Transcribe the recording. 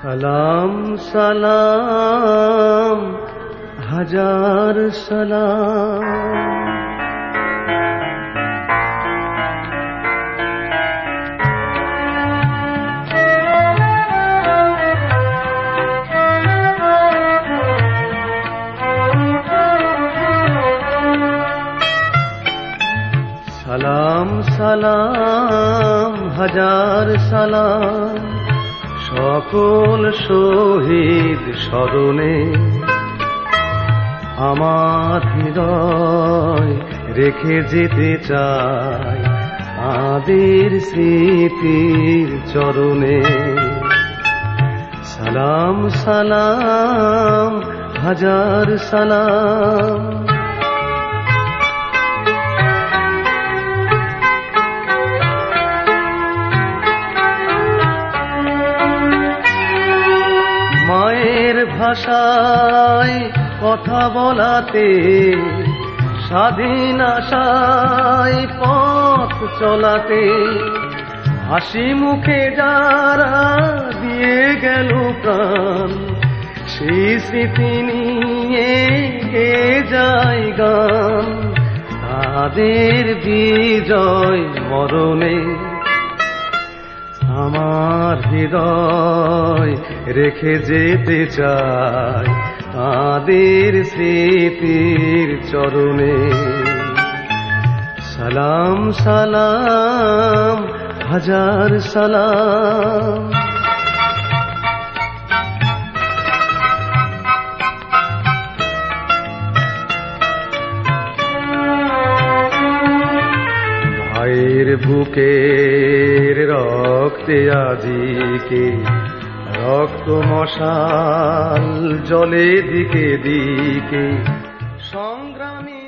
সালাম সালাম হাজার সালাম। সালাম সালাম হাজার সালাম সকল শহীদ স্মরণে, আমার হৃদয় রেখে যেতে চাই তাদের স্মৃতির চরণে। সালাম সালাম হাজার সালাম। মায়ের ভাষায় কথা বলাতে, স্বাধীন আশায় পথ চলাতে, হাসি মুখে যারা দিয়ে গেল প্রাণ, সেই স্মৃতি নিয়ে গেয়ে যায় গান তাদের বিজয় মরণে। আমার হৃদয় রেখে যেতে চাই তাদের স্মৃতির চরণে। সালাম সালাম হাজার সালাম। ভাইয়ের বুকের রক্তে আজিকে রক্ত মশাল জলে দিকে দিকে সংগ্রামী